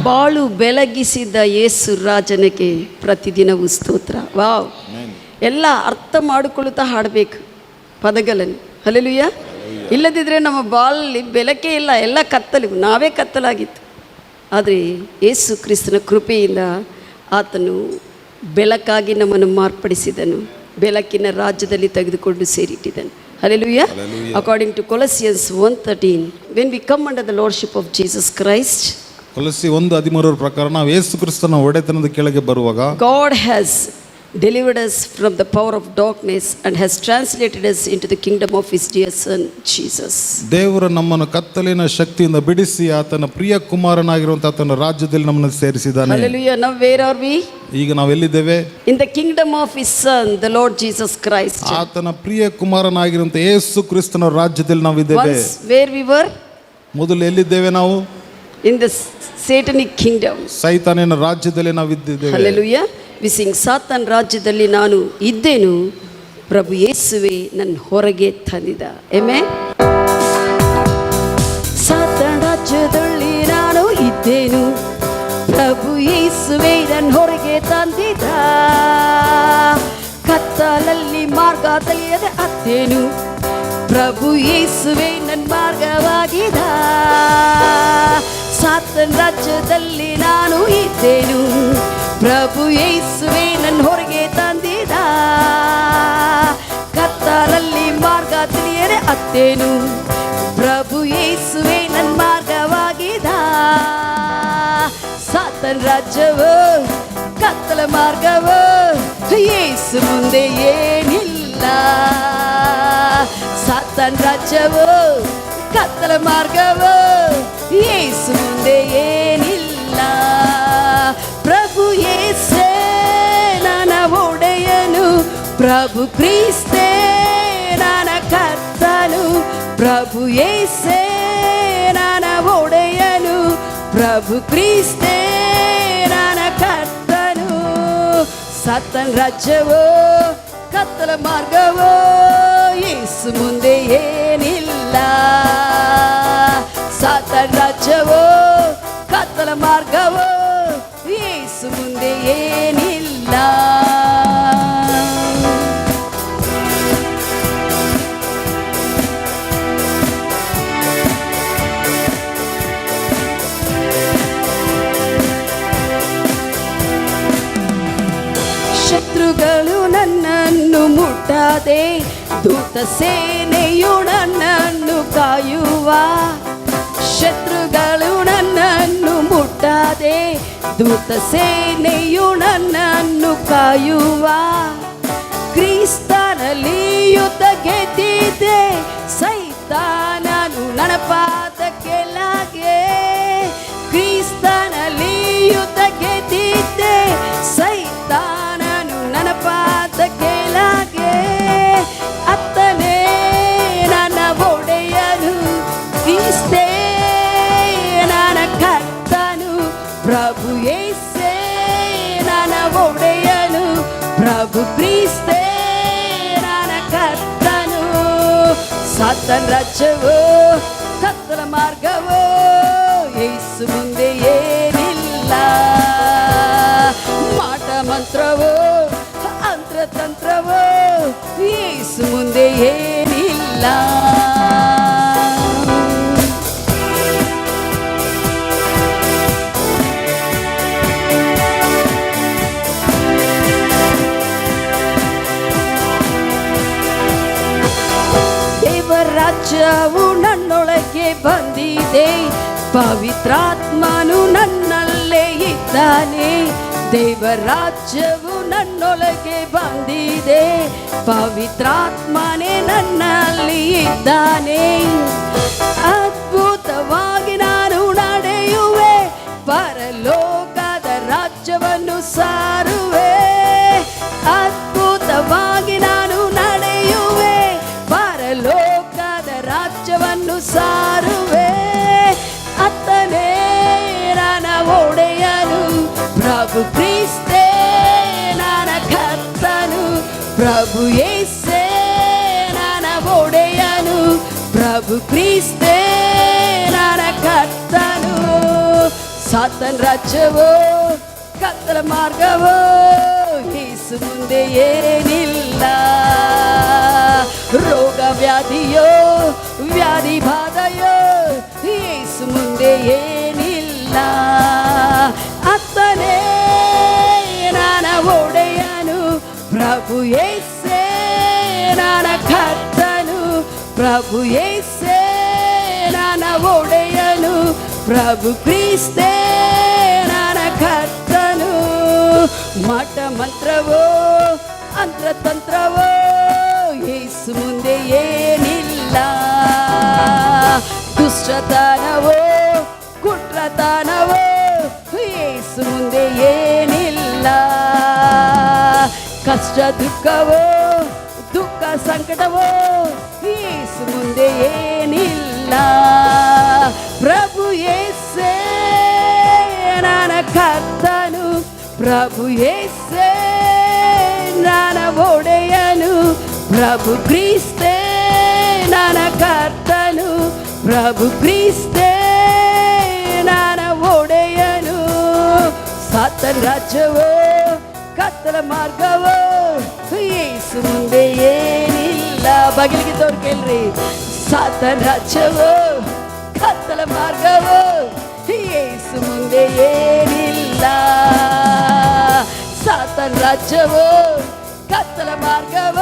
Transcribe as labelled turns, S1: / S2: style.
S1: ಬಾಳು ಬೆಳಗಿಸಿದ ಯೇಸು ರಾಜನಿಗೆ ಪ್ರತಿದಿನವೂ ಸ್ತೋತ್ರ. ವಾವ್, ಎಲ್ಲ ಅರ್ಥ ಮಾಡಿಕೊಳ್ಳುತ್ತಾ ಹಾಡಬೇಕು ಪದಗಳನ್ನು. ಹಲ್ಲೆಲೂಯಾ. ಇಲ್ಲದಿದ್ದರೆ ನಮ್ಮ ಬಾಳಲ್ಲಿ ಬೆಳಕೇ ಇಲ್ಲ, ಎಲ್ಲ ಕತ್ತಲು, ನಾವೇ ಕತ್ತಲಾಗಿತ್ತು. ಆದರೆ ಯೇಸು ಕ್ರಿಸ್ತನ ಕೃಪೆಯಿಂದ ಆತನು ಬೆಳಕಾಗಿ ನಮ್ಮನ್ನು ಮಾರ್ಪಡಿಸಿದನು, ಬೆಳಕಿನ ರಾಜ್ಯದಲ್ಲಿ ತೆಗೆದುಕೊಂಡು ಸೇರಿಟ್ಟಿದ್ದನು. Hallelujah. According to Colossians 1:13, when we come under the lordship of Jesus Christ,
S2: ಕೊಲೊಸ್ಸೆ 1:13 ಪ್ರಕಾರ ನಾವು ಯೇಸು ಕ್ರಿಸ್ತನ ಒಡೆತನದ ಕೆಳಗೆ ಬರುವಾಗ,
S1: God has delivered us from the power of darkness and has translated us into the kingdom of his dear son Jesus.
S2: ದೇವರು ನಮ್ಮನ್ನು ಕತ್ತಲಿನ ಶಕ್ತಿಯಿಂದ ಬಿಡಿಸಿ ಆತನ ಪ್ರಿಯ ಕುಮಾರನಾಗಿರುವಂತ ಆತನ ರಾಜ್ಯದಲ್ಲಿ ನಮ್ಮನ್ನು ಸೇರಿಸಿದ್ದಾನೆ.
S1: Hallelujah. Now where are we?
S2: ಈಗ ನಾವು ಎಲ್ಲಿದ್ದೇವೆ?
S1: In the kingdom of his son, the Lord Jesus Christ.
S2: ಆತನ ಪ್ರಿಯ ಕುಮಾರನಾಗಿರುವಂತ ಯೇಸು ಕ್ರಿಸ್ತನ ರಾಜ್ಯದಲ್ಲಿ ನಾವು ಇದ್ದೇವೆ.
S1: Once where we were?
S2: ಮೊದಲು ಎಲ್ಲಿದ್ದೇವೆ ನಾವು?
S1: In the satanic kingdom.
S2: ಸೈತಾನನ ರಾಜ್ಯದಲ್ಲಿ ನಾವು ಇದ್ದೇವೆ.
S1: Hallelujah. We sing, ಸಾತಾನ್ ರಾಜ್ಯದಲ್ಲಿ ನಾನು ಇದ್ದೇನು, ಪ್ರಭು ಯೇಸುವೆ ನನ್ನ ಹೊರಗೆ ತಂದಿದ. ಆಮೆನ್. ಸಾತಾನ್ ರಾಜ್ಯದಲ್ಲಿ ನಾನು ಇದ್ದೇನು, ಪ್ರಭು ಯೇಸುವೆ ನನ್ನ ಹೊರಗೆ ತಂದಿದ. ಕತ್ತಲಲ್ಲಿ ಮಾರ್ಗ ತಿಳಿಯದೆ ಅತ್ತೇನು, ಪ್ರಭು ಯೇಸುವೆ ನನ್ನ ಮಾರ್ಗವಾಗಿದ. ಸಾತಾನ್ ರಾಜ್ಯದಲ್ಲಿ ನಾನು ಇದ್ದೇನು, ಪ್ರಭು ಯೇಸುವೆ ನನ್ನ ಹೊರಗೆ ತಂದಿದ. ಕತ್ತಲಲ್ಲಿ ಮಾರ್ಗ ತಿಳಿಯದೆ ಅತ್ತೇನು, ಪ್ರಭು ಯೇಸುವೆ ನನ್ನ ಮಾರ್ಗವಾಗಿದ. ಸಾತಾನ್ ರಾಜ್ಯವೋ ಕತ್ತಲ ಮಾರ್ಗವೋ ಯೇಸು ಮುಂದೆ ಏನಿಲ್ಲ. ಸಾತಾನ್ ರಾಜ್ಯವೋ ಕತ್ತಲ ಮಾರ್ಗವೋ ಯೇಸು ಮುಂದೆ ಏನಿಲ್ಲ. ಪ್ರಭು ಯೇಸೇ ನನ್ನ ಒಡೆಯನು, ಪ್ರಭು ಕ್ರಿಸ್ತೇ ನನ್ನ ಕರ್ತನು. ಪ್ರಭು ಯೇಸೇ ನನ್ನ ಒಡೆಯನು, ಪ್ರಭು ಕ್ರಿಸ್ತೇ ನನ್ನ ಕರ್ತನು. ಸಾತಾನ್ ರಾಜ್ಯವೋ ಕತ್ತಲ ಮಾರ್ಗವೋ ಯೇಸು ಮುಂದೆ ಏನಿಲ್ಲ. ಸಾತಾನ್ ರಾಜ್ಯವೋ ಕತ್ತಲ ಮಾರ್ಗವೋ ಯೇಸು ಮುಂದೆ ಏನಿಲ್ಲ. ಶತ್ರುಗಳು ನನ್ನನ್ನು ಮುಟ್ಟದೆ, ದೂತ ಸೇನೆಯು ನನ್ನನ್ನು ಕಾಯುವ. ಶತ್ರುಗಳು ನನ್ನನ್ನು ಮುಟ್ಟದೆ, ದೂತ ಸೇನೆಯು ನನ್ನನ್ನು ಕಾಯುವ. ಕ್ರಿಸ್ತನಲ್ಲಿ ಯುದ್ಧ ಗೆದ್ದಿದ್ದೆ, ಸೈತಾನನು ನನ್ನ ಪಾದಕ್ಕೆ ಲಾಗೆ. ಕ್ರಿಸ್ತನಲ್ಲಿ ಯುದ್ಧ ಗೆದ್ದಿದ್ದೆ, ಸೈತಾನನು ನನ್ನ ಪಾದಕ್ಕೆ ಲಾಗೆ. ಅತ್ತನೇ ನನ್ನ ಒಡೆಯನು, ಕ್ರಿಸ್ತೇ ನನ್ನ ಕರ್ತನು. ಪ್ರಭು ಯೇಸೇ ನನ್ನ ಒಡೆಯನು, ಪ್ರಭು ಕ್ರಿಸ್ತೇ ನನ್ನ ಕರ್ತನು. ಸಾತಾನ್ ರಾಜ್ಯವೋ ಕತ್ತಲ ಮಾರ್ಗವೋ ಯೇಸು ಮುಂದೆ ಏನಿಲ್ಲ. ಮಾಟ ಮಂತ್ರವೋ ತಂತ್ರವೋ ಯೇಸು ಮುಂದೆ ಏನಿಲ್ಲ. ರಾಜ್ಯವು ನನ್ನೊಳಗೆ ಬಂದಿದೆ, ಪವಿತ್ರಾತ್ಮನು ನನ್ನಲ್ಲೇ ಇದ್ದಾನೆ. ದೇವರಾಜ್ಯವು ನನ್ನೊಳಗೆ ಬಂದಿದೆ, ಪವಿತ್ರಾತ್ಮನೇ ನನ್ನಲ್ಲಿ ಇದ್ದಾನೆ. ಅದ್ಭುತವಾಗಿ ನಾನು ನಡೆಯುವೆ, ಪರಲೋಕದ ರಾಜ್ಯವನ್ನು ಸಾರುವೆ. ಅದ್ಭುತವಾಗಿ ನಾನು ನಡೆಯುವೆ, ಪರಲೋಕದ ರಾಜ್ಯವನ್ನು ಸಾರುವೆ. ಅತ್ತನೇ ನನ್ನ ಒಡೆಯನು, ಪ್ರಭು ಕ್ರಿಸ್ತೇ ನನ್ನ ಕರ್ತನು. ಪ್ರಭು ಯೇಸೇ ನನ್ನ ಒಡೆಯನು, ಪ್ರಭು ಕ್ರಿಸ್ತೇ ನನ್ನ ಕರ್ತನು. ಸಾತನ್ ರಾಜ್ಯವೋ ಕತ್ತಲ ಮಾರ್ಗವೋ ಯೇಸು ಮುಂದೆ ಏನಿಲ್ಲ. ರೋಗ ವ್ಯಾಧಿಯೋ ವ್ಯಾಧಿ ಬಾಧೆಯೋ ಯೇಸು ಮುಂದೆ ಏನಿಲ್ಲ. ಆತನೇ ನನ್ನ ಒಡೆಯನು ಪ್ರಭು ಯೇಸೇ ನನ್ನ ಕರ್ತನು, ಪ್ರಭು ಯೇಸೇ ನನ್ನ ಒಡೆಯನು, ಪ್ರಭು ಕ್ರಿಸ್ತೇ ನನ್ನ ಕರ್ತನು. ಮಠ ಮಂತ್ರವೋ ತಂತ್ರವೋ ಯೇಸು ಮುಂದೆ ಏನಿಲ್ಲ. ದುಷ್ಟತನವೋ ಕುಟ್ರತನವೋ ಯೇಸು ಮುಂದೆ ಏನಿಲ್ಲ. ಕಷ್ಟ ದುಃಖವೋ ದುಃಖ ಸಂಕಟವೋ ಯೇಸು ಮುಂದೆ ಏನಿಲ್ಲ. ಪ್ರಭು ಯೇಸೇ ನನ್ನ ಕರ್ತನು, ಪ್ರಭು ಯೇಸೇ ನನ್ನ ಒಡೆಯನು, ಪ್ರಭು ಕ್ರಿಸ್ತೇ ನನ್ನ ಕರ್ತನು, ಪ್ರಭು ಕ್ರಿಸ್ತೇ ನನ್ನ ಒಡೆಯನು. ಸಾತನ್ ರಾಜ್ಯವೋ ಕತ್ತಲ ಮಾರ್ಗವೋ ಯೇಸು ಮುಂದೆ ಏನಿಲ್ಲ. ಬಗಿಲಿಗೆ ತೋರ್ ಕೇಳ್ರಿ. ಸಾತನ್ ರಾಜ್ಯವೋ ಕತ್ತಲ ಮಾರ್ಗವೋ ಯೇಸು ಮುಂದೆ ಏನಿಲ್ಲ. ಸಾತನ್ ರಾಜ್ಯವೋ ಕತ್ತಲ ಮಾರ್ಗವೋ